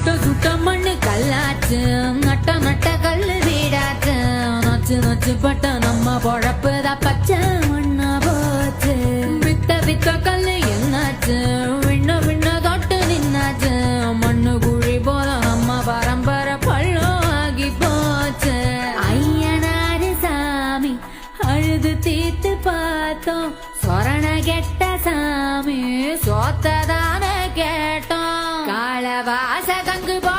சுட்ட மண்ணு கல்லாச்சு நட்ட நட்ட கல்லு வீடாச்சு நச்சு நச்சு பட்ட நம்ம பொழப்புதான் பச்சை மண்ணா போச்சு வித்த வித்த கல்லு என்னாச்சு விண்ண விண்ண தொட்டு நின்னாச்சு மண்ணு குழி போல நம்ம பரம்பரை பள்ளம் ஆகி போச்சு ஐயனாரு சாமி அழுது தீர்த்து பார்த்தோம் சொரண கெட்ட சாமி சோத்ததான கேட்டோம் காலவாச கங்கு போ